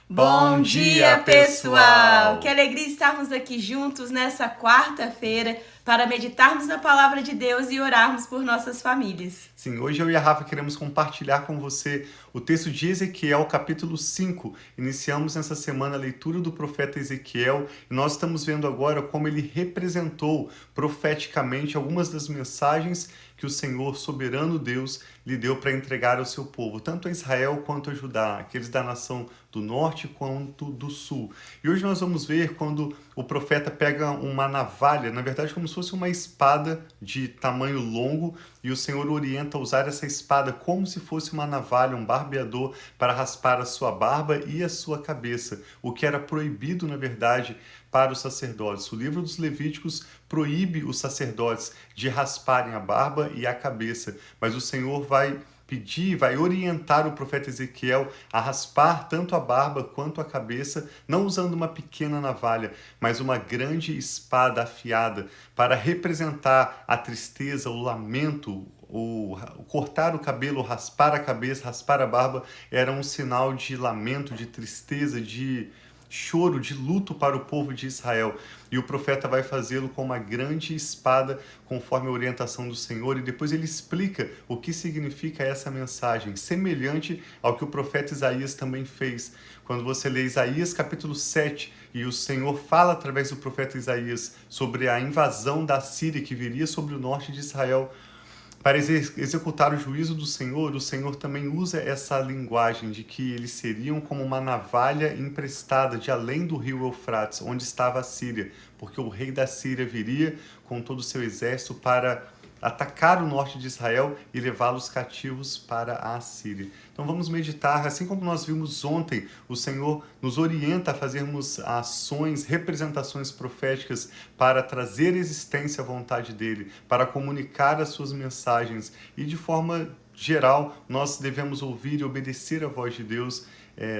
Bom dia, pessoal! Que alegria estarmos aqui juntos nessa quarta-feira para meditarmos na palavra de Deus e orarmos por nossas famílias. Sim, hoje eu e a Rafa queremos compartilhar com você o texto de Ezequiel, capítulo 5. Iniciamos nessa semana a leitura do profeta Ezequiel e nós estamos vendo agora como ele representou profeticamente algumas das mensagens que o Senhor, soberano Deus, lhe deu para entregar ao seu povo, tanto a Israel quanto a Judá, aqueles da nação do norte quanto do sul. E hoje nós vamos ver quando o profeta pega uma navalha, na verdade como se fosse uma espada de tamanho longo, e o Senhor orienta a usar essa espada como se fosse uma navalha, um barbeador, para raspar a sua barba e a sua cabeça, o que era proibido, na verdade, para os sacerdotes. O livro dos Levíticos proíbe os sacerdotes de rasparem a barba e a cabeça, mas o Senhor vai orientar o profeta Ezequiel a raspar tanto a barba quanto a cabeça, não usando uma pequena navalha, mas uma grande espada afiada, para representar a tristeza, o lamento, o cortar o cabelo, raspar a cabeça, raspar a barba, era um sinal de lamento, de tristeza, de choro, de luto para o povo de Israel. E o profeta vai fazê-lo com uma grande espada, conforme a orientação do Senhor, e depois ele explica o que significa essa mensagem, semelhante ao que o profeta Isaías também fez. Quando você lê Isaías capítulo 7, e o Senhor fala através do profeta Isaías sobre a invasão da Síria que viria sobre o norte de Israel, para executar o juízo do Senhor, o Senhor também usa essa linguagem de que eles seriam como uma navalha emprestada de além do rio Eufrates, onde estava a Síria, porque o rei da Síria viria com todo o seu exército para atacar o norte de Israel e levá-los cativos para a Síria. Então vamos meditar, assim como nós vimos ontem, o Senhor nos orienta a fazermos ações, representações proféticas para trazer existência à vontade dele, para comunicar as suas mensagens e de forma geral nós devemos ouvir e obedecer a voz de Deus,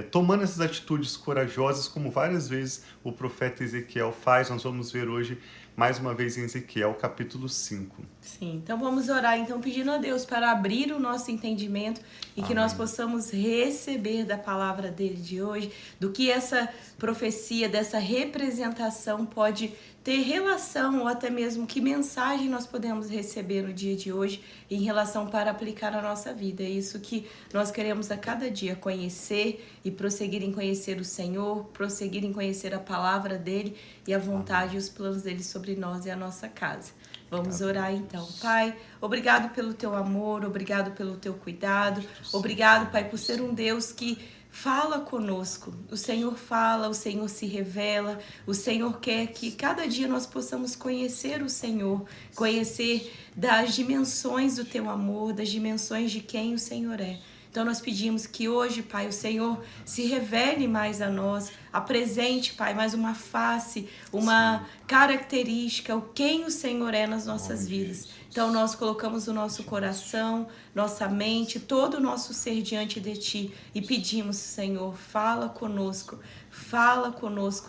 tomando essas atitudes corajosas, como várias vezes o profeta Ezequiel faz. Nós vamos ver hoje mais uma vez em Ezequiel capítulo 5. Sim, então vamos orar então pedindo a Deus para abrir o nosso entendimento e que nós possamos receber da palavra dele de hoje, do que essa profecia, dessa representação pode ter relação, ou até mesmo que mensagem nós podemos receber no dia de hoje em relação para aplicar na nossa vida. É isso que nós queremos a cada dia, conhecer e prosseguir em conhecer o Senhor, prosseguir em conhecer a palavra dele e a vontade e os planos dele sobre nós e a nossa casa. Vamos orar então. Pai, obrigado pelo teu amor, obrigado pelo teu cuidado, obrigado, Pai, por ser um Deus que fala conosco. O Senhor fala, o Senhor se revela, o Senhor quer que cada dia nós possamos conhecer o Senhor, conhecer das dimensões do teu amor, das dimensões de quem o Senhor é. Então nós pedimos que hoje, Pai, o Senhor se revele mais a nós, apresente, Pai, mais uma face, uma característica, o quem o Senhor é nas nossas vidas. Então nós colocamos o nosso coração, nossa mente, todo o nosso ser diante de Ti e pedimos, Senhor, fala conosco,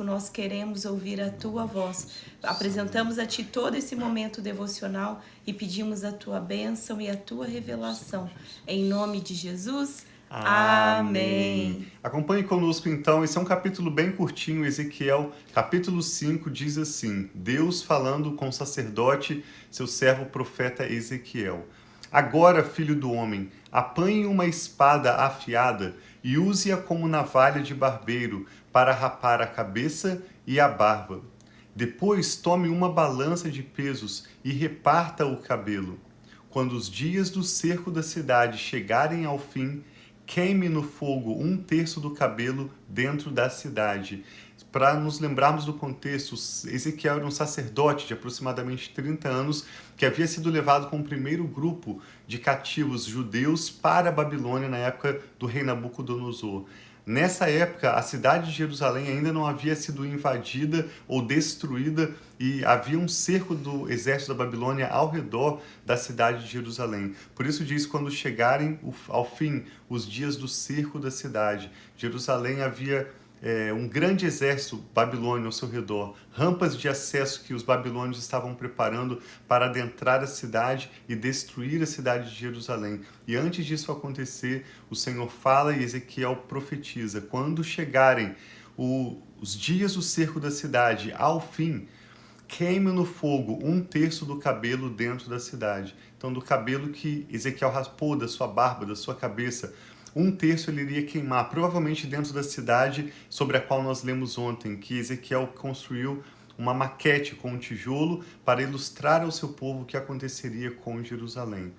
nós queremos ouvir a Tua voz. Apresentamos a Ti todo esse momento devocional e pedimos a Tua bênção e a Tua revelação. Em nome de Jesus, amém. Acompanhe conosco então, esse é um capítulo bem curtinho, Ezequiel, capítulo 5, diz assim: Deus falando com o sacerdote, seu servo profeta Ezequiel. Agora, filho do homem, apanhe uma espada afiada e use-a como navalha de barbeiro para rapar a cabeça e a barba. Depois tome uma balança de pesos e reparta o cabelo. Quando os dias do cerco da cidade chegarem ao fim, queime no fogo 1/3 do cabelo dentro da cidade. Para nos lembrarmos do contexto, Ezequiel era um sacerdote de aproximadamente 30 anos que havia sido levado com o primeiro grupo de cativos judeus para a Babilônia na época do rei Nabucodonosor. Nessa época, a cidade de Jerusalém ainda não havia sido invadida ou destruída e havia um cerco do exército da Babilônia ao redor da cidade de Jerusalém. Por isso diz, quando chegarem ao fim os dias do cerco da cidade, Jerusalém havia um grande exército babilônio ao seu redor, rampas de acesso que os babilônios estavam preparando para adentrar a cidade e destruir a cidade de Jerusalém. E antes disso acontecer, o Senhor fala e Ezequiel profetiza: quando chegarem os dias do cerco da cidade ao fim, queime no fogo 1/3 do cabelo dentro da cidade. Então, do cabelo que Ezequiel raspou da sua barba, da sua cabeça, 1/3 ele iria queimar, provavelmente dentro da cidade sobre a qual nós lemos ontem, que Ezequiel construiu uma maquete com um tijolo para ilustrar ao seu povo o que aconteceria com Jerusalém.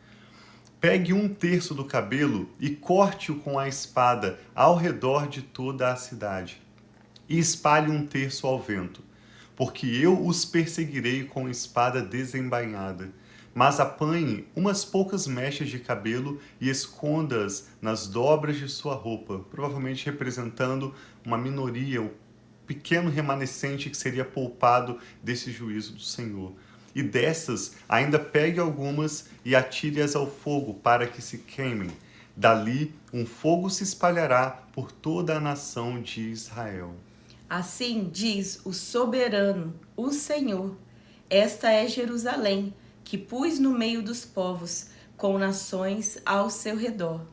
Pegue 1/3 do cabelo e corte-o com a espada ao redor de toda a cidade, e espalhe 1/3 ao vento, porque eu os perseguirei com espada desembainhada. Mas apanhe umas poucas mechas de cabelo e esconda-as nas dobras de sua roupa, provavelmente representando uma minoria, o pequeno remanescente que seria poupado desse juízo do Senhor. E dessas, ainda pegue algumas e atire-as ao fogo para que se queimem. Dali, um fogo se espalhará por toda a nação de Israel. Assim diz o soberano, o Senhor: esta é Jerusalém, que pus no meio dos povos, com nações ao seu redor.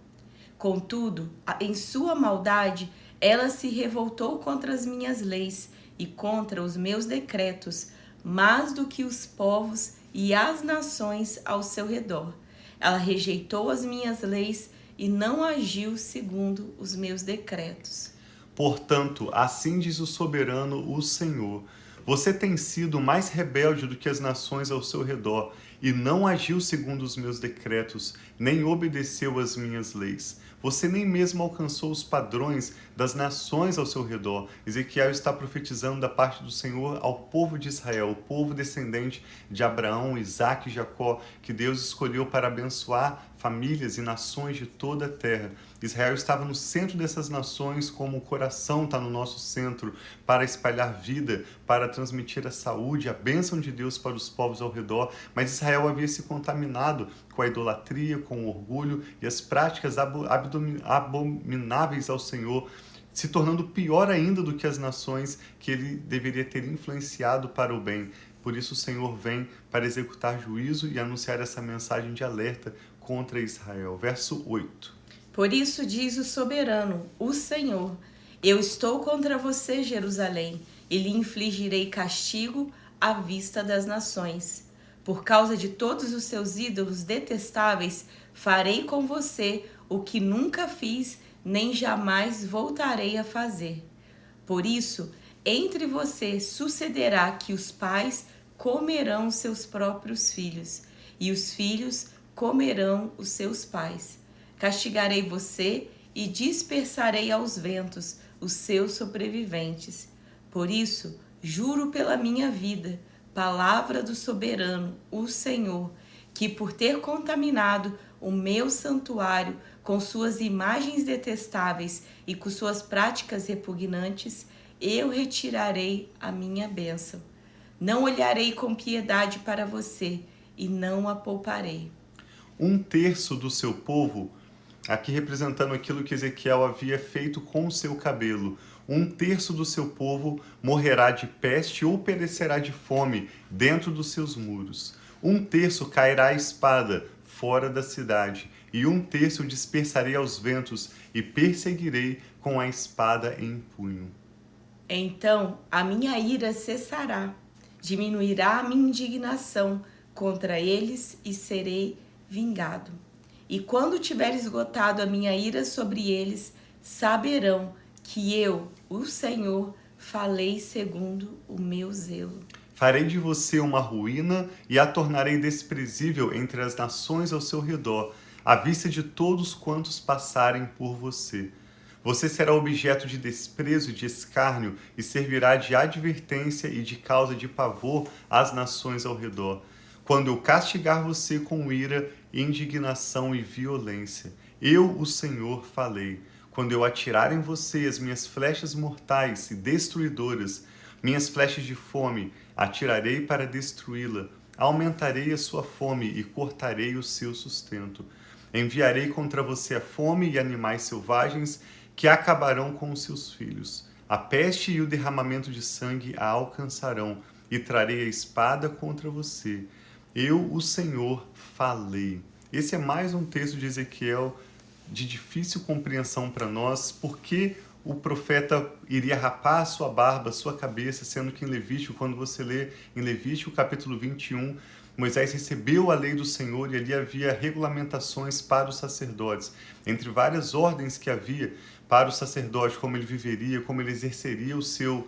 Contudo, em sua maldade, ela se revoltou contra as minhas leis e contra os meus decretos, mais do que os povos e as nações ao seu redor. Ela rejeitou as minhas leis e não agiu segundo os meus decretos. Portanto, assim diz o soberano, o Senhor: você tem sido mais rebelde do que as nações ao seu redor, e não agiu segundo os meus decretos, nem obedeceu às minhas leis. Você nem mesmo alcançou os padrões das nações ao seu redor. Ezequiel está profetizando da parte do Senhor ao povo de Israel, o povo descendente de Abraão, Isaque e Jacó, que Deus escolheu para abençoar famílias e nações de toda a terra. Israel estava no centro dessas nações, como o coração está no nosso centro, para espalhar vida, para transmitir a saúde, a bênção de Deus para os povos ao redor. Mas Israel havia se contaminado com a idolatria, com o orgulho e as práticas abomináveis ao Senhor, se tornando pior ainda do que as nações que ele deveria ter influenciado para o bem. Por isso o Senhor vem para executar juízo e anunciar essa mensagem de alerta contra Israel. Verso 8. Por isso diz o soberano, o Senhor: eu estou contra você, Jerusalém, e lhe infligirei castigo à vista das nações. Por causa de todos os seus ídolos detestáveis, farei com você o que nunca fiz, nem jamais voltarei a fazer. Por isso, entre você sucederá que os pais comerão seus próprios filhos, e os filhos comerão os seus pais. Castigarei você e dispersarei aos ventos os seus sobreviventes. Por isso, juro pela minha vida, palavra do soberano, o Senhor, que por ter contaminado o meu santuário com suas imagens detestáveis e com suas práticas repugnantes, eu retirarei a minha bênção. Não olharei com piedade para você e não a pouparei. 1/3 do seu povo, aqui representando aquilo que Ezequiel havia feito com o seu cabelo, 1/3 do seu povo morrerá de peste ou perecerá de fome dentro dos seus muros. 1/3 cairá a espada fora da cidade, e 1/3 dispersarei aos ventos e perseguirei com a espada em punho. Então a minha ira cessará, diminuirá a minha indignação contra eles e serei vingado. E quando tiver esgotado a minha ira sobre eles, saberão que eu, o Senhor, falei segundo o meu zelo. Farei de você uma ruína e a tornarei desprezível entre as nações ao seu redor, à vista de todos quantos passarem por você. Você será objeto de desprezo e de escárnio e servirá de advertência e de causa de pavor às nações ao redor. Quando eu castigar você com ira, indignação e violência, eu, o Senhor, falei. Quando eu atirar em você as minhas flechas mortais e destruidoras, minhas flechas de fome, atirarei para destruí-la. Aumentarei a sua fome e cortarei o seu sustento. Enviarei contra você a fome e animais selvagens que acabarão com os seus filhos. A peste e o derramamento de sangue a alcançarão, e trarei a espada contra você. Eu, o Senhor, falei. Esse é mais um texto de Ezequiel de difícil compreensão para nós, porque o profeta iria rapar a sua barba, a sua cabeça, sendo que em Levítico, quando você lê em Levítico capítulo 21, Moisés recebeu a lei do Senhor e ali havia regulamentações para os sacerdotes. Entre várias ordens que havia para o sacerdote, como ele viveria, como ele exerceria o seu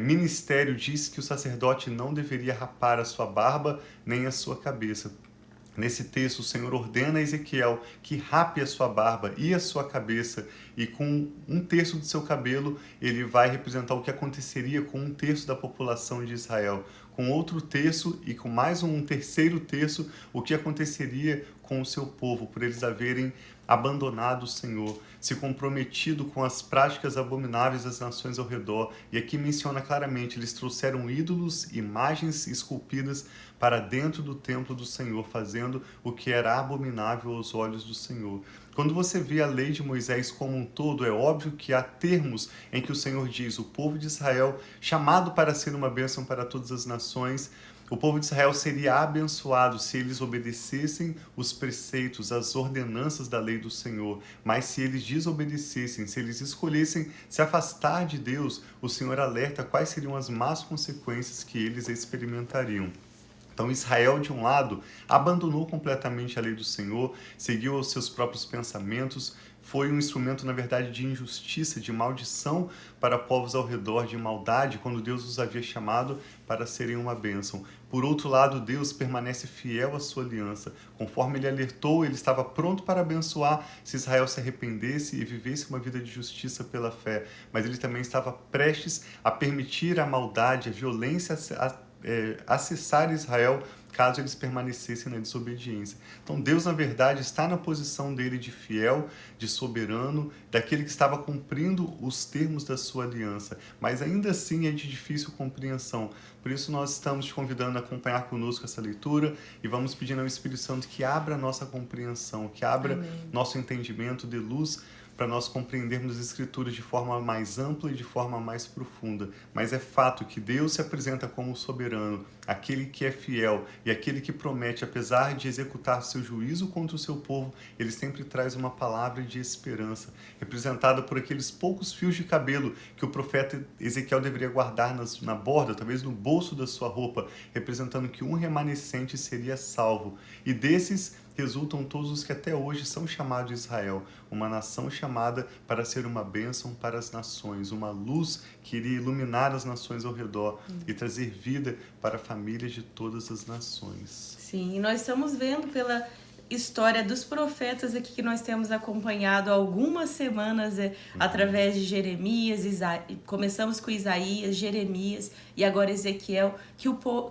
ministério, diz que o sacerdote não deveria rapar a sua barba nem a sua cabeça. Nesse texto, o Senhor ordena a Ezequiel que rape a sua barba e a sua cabeça, e com um terço do seu cabelo, ele vai representar o que aconteceria com um terço da população de Israel. Com outro terço e com mais um terceiro terço, o que aconteceria com o seu povo, por eles haverem abandonado o Senhor, se comprometido com as práticas abomináveis das nações ao redor. E aqui menciona claramente, eles trouxeram ídolos, imagens esculpidas para dentro do templo do Senhor, fazendo o que era abominável aos olhos do Senhor. Quando você vê a lei de Moisés como um todo, é óbvio que há termos em que o Senhor diz, o povo de Israel, chamado para ser uma bênção para todas as nações, o povo de Israel seria abençoado se eles obedecessem os preceitos, as ordenanças da lei do Senhor. Mas se eles desobedecessem, se eles escolhessem se afastar de Deus, o Senhor alerta quais seriam as más consequências que eles experimentariam. Então Israel, de um lado, abandonou completamente a lei do Senhor, seguiu os seus próprios pensamentos, foi um instrumento, na verdade, de injustiça, de maldição para povos ao redor, de maldade, quando Deus os havia chamado para serem uma bênção. Por outro lado, Deus permanece fiel à sua aliança. Conforme ele alertou, ele estava pronto para abençoar se Israel se arrependesse e vivesse uma vida de justiça pela fé. Mas ele também estava prestes a permitir a maldade, a violência acessar Israel caso eles permanecessem na desobediência. Então Deus, na verdade, está na posição dele de fiel, de soberano, daquele que estava cumprindo os termos da sua aliança, mas ainda assim é de difícil compreensão. Por isso nós estamos te convidando a acompanhar conosco essa leitura e vamos pedindo ao Espírito Santo que abra a nossa compreensão, que abra nosso entendimento de luz, para nós compreendermos as Escrituras de forma mais ampla e de forma mais profunda. Mas é fato que Deus se apresenta como soberano, aquele que é fiel e aquele que promete, apesar de executar seu juízo contra o seu povo, ele sempre traz uma palavra de esperança, representada por aqueles poucos fios de cabelo que o profeta Ezequiel deveria guardar na borda, talvez no bolso da sua roupa, representando que um remanescente seria salvo. E desses resultam todos os que até hoje são chamados de Israel, uma nação chamada para ser uma bênção para as nações, uma luz que iria iluminar as nações ao redor e trazer vida para famílias de todas as nações. Sim, e nós estamos vendo pela história dos profetas aqui que nós temos acompanhado há algumas semanas através de Jeremias, começamos com Isaías, Jeremias e agora Ezequiel,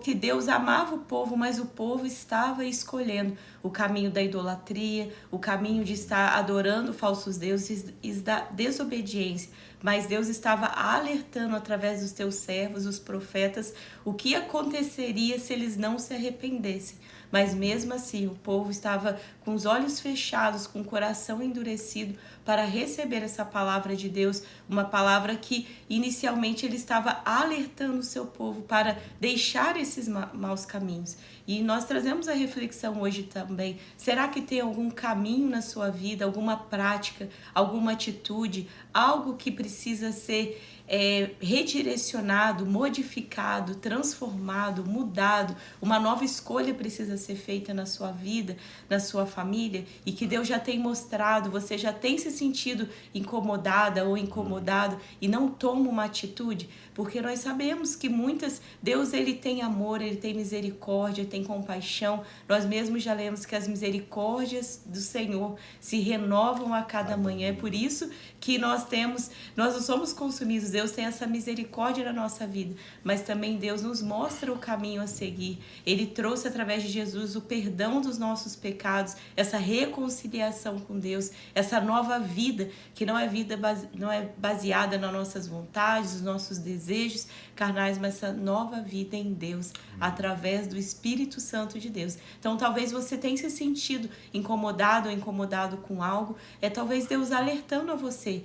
que Deus amava o povo, mas o povo estava escolhendo o caminho da idolatria, o caminho de estar adorando falsos deuses e da desobediência. Mas Deus estava alertando através dos teus servos, os profetas, o que aconteceria se eles não se arrependessem. Mas mesmo assim, o povo estava com os olhos fechados, com o coração endurecido para receber essa palavra de Deus, uma palavra que inicialmente ele estava alertando o seu povo para deixar esses maus caminhos. E nós trazemos a reflexão hoje também. Será que tem algum caminho na sua vida, alguma prática, alguma atitude, algo que precisa ser redirecionado, modificado, transformado, mudado? Uma nova escolha precisa ser feita na sua vida, na sua família, e que Deus já tem mostrado, você já tem se sentido incomodada ou incomodado e não toma uma atitude? Porque nós sabemos que Deus ele tem amor, ele tem misericórdia, tem compaixão. Nós mesmos já lemos que as misericórdias do Senhor se renovam a cada manhã. É por isso que nós não somos consumidos. Deus tem essa misericórdia na nossa vida, mas também Deus nos mostra o caminho a seguir. Ele trouxe através de Jesus o perdão dos nossos pecados, essa reconciliação com Deus, essa nova vida, que não é baseada nas nossas vontades, nos nossos desejos carnais, mas essa nova vida em Deus, através do Espírito Santo de Deus. Então talvez você tenha se sentido incomodado ou incomodado com algo, talvez Deus alertando a você.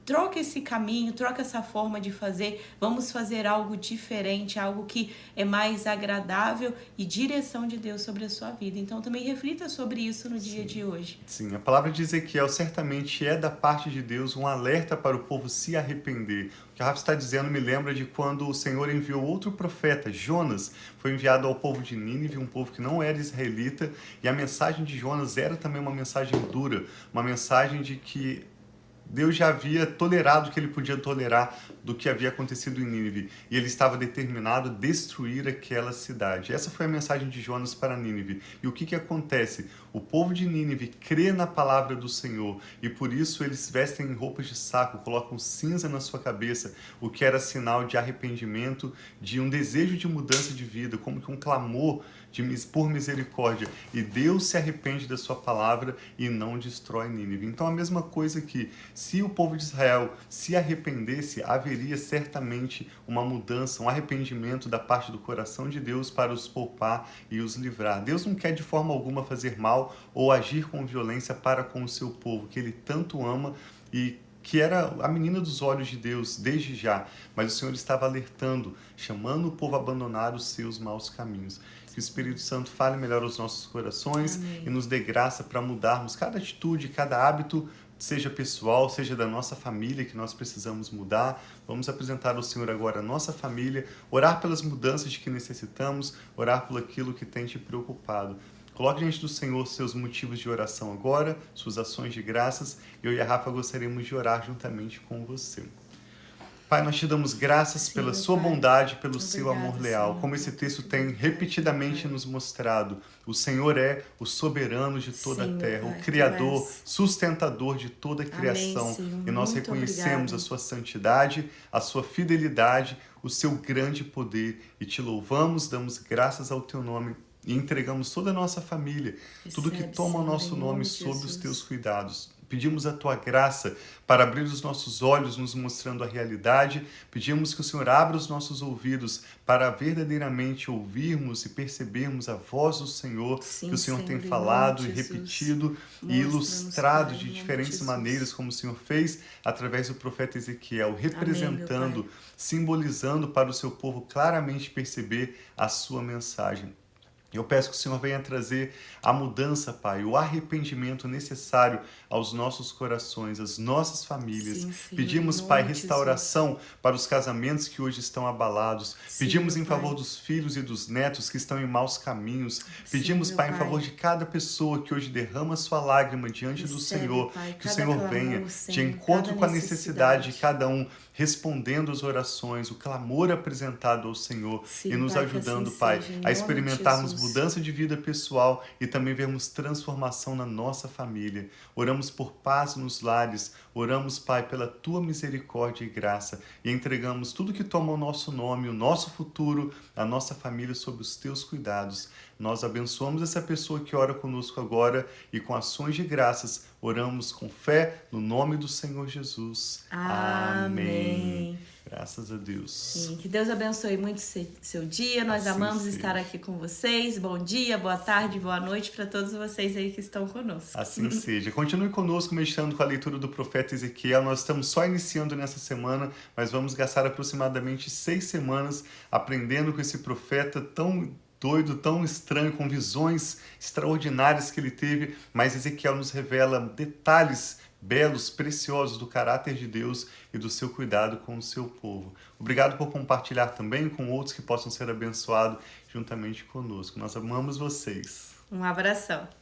troca esse caminho, troca essa forma de fazer, vamos fazer algo diferente, algo que é mais agradável e direção de Deus sobre a sua vida. Então também reflita sobre isso no dia de hoje. Sim, a palavra de Ezequiel certamente é da parte de Deus um alerta para o povo se arrepender. O que a Rafa está dizendo me lembra de quando o Senhor enviou outro profeta, Jonas, foi enviado ao povo de Nínive, um povo que não era israelita, e a mensagem de Jonas era também uma mensagem dura, uma mensagem de que Deus já havia tolerado o que ele podia tolerar do que havia acontecido em Nínive. E ele estava determinado a destruir aquela cidade. Essa foi a mensagem de Jonas para Nínive. E o que acontece? O povo de Nínive crê na palavra do Senhor. E por isso eles vestem roupas de saco, colocam cinza na sua cabeça, o que era sinal de arrependimento, de um desejo de mudança de vida, como que um clamor por misericórdia. E Deus se arrepende da sua palavra e não destrói Nínive. Então a mesma coisa que se o povo de Israel se arrependesse, haveria certamente uma mudança, um arrependimento da parte do coração de Deus para os poupar e os livrar. Deus não quer de forma alguma fazer mal ou agir com violência para com o seu povo, que ele tanto ama e que era a menina dos olhos de Deus desde já, mas o Senhor estava alertando, chamando o povo a abandonar os seus maus caminhos. Que o Espírito Santo fale melhor aos nossos corações. Amém. E nos dê graça para mudarmos cada atitude, cada hábito, seja pessoal, seja da nossa família, que nós precisamos mudar. Vamos apresentar ao Senhor agora a nossa família, orar pelas mudanças de que necessitamos, orar por aquilo que tem te preocupado. Coloque diante do Senhor seus motivos de oração agora, suas ações de graças. Eu e a Rafa gostaríamos de orar juntamente com você. Pai, nós te damos graças pela sua bondade, pelo seu amor leal. Como esse texto tem repetidamente nos mostrado, o Senhor é o soberano de toda a terra, o Criador, sustentador de toda a criação. E nós reconhecemos a sua santidade, a sua fidelidade, o seu grande poder. E te louvamos, damos graças ao teu nome e entregamos toda a nossa família, tudo que toma o nosso nome sob os teus cuidados. Pedimos a tua graça para abrir os nossos olhos, nos mostrando a realidade. Pedimos que o Senhor abra os nossos ouvidos para verdadeiramente ouvirmos e percebermos a voz do Senhor, que o Senhor tem falado e repetido e ilustrado de diferentes maneiras, como o Senhor fez através do profeta Ezequiel, representando, simbolizando para o seu povo claramente perceber a sua mensagem. Eu peço que o Senhor venha trazer a mudança, Pai, o arrependimento necessário aos nossos corações, às nossas famílias. Sim, pedimos, Pai, restauração para os casamentos que hoje estão abalados. Sim, pedimos em favor dos filhos e dos netos que estão em maus caminhos. Pedimos, Pai, em favor de cada pessoa que hoje derrama sua lágrima diante do Senhor, que o Senhor venha de encontro com a necessidade de cada um, respondendo às orações, o clamor apresentado ao Senhor. Sim, e nos ajudando, Pai, a experimentarmos mudança de vida pessoal e também vermos transformação na nossa família. Oramos por paz nos lares, oramos, Pai, pela tua misericórdia e graça e entregamos tudo que toma o nosso nome, o nosso futuro, a nossa família sob os teus cuidados. Nós abençoamos essa pessoa que ora conosco agora e com ações de graças oramos com fé no nome do Senhor Jesus. Amém. Graças a Deus. Sim, que Deus abençoe muito seu dia. Nós amamos estar aqui com vocês. Bom dia, boa tarde, boa noite para todos vocês aí que estão conosco. Assim seja. Continue conosco, meditando com a leitura do profeta Ezequiel. Nós estamos só iniciando nessa semana, mas vamos gastar aproximadamente 6 semanas aprendendo com esse profeta tão doido, tão estranho, com visões extraordinárias que ele teve, mas Ezequiel nos revela detalhes belos, preciosos do caráter de Deus e do seu cuidado com o seu povo. Obrigado por compartilhar também com outros que possam ser abençoados juntamente conosco. Nós amamos vocês. Um abração.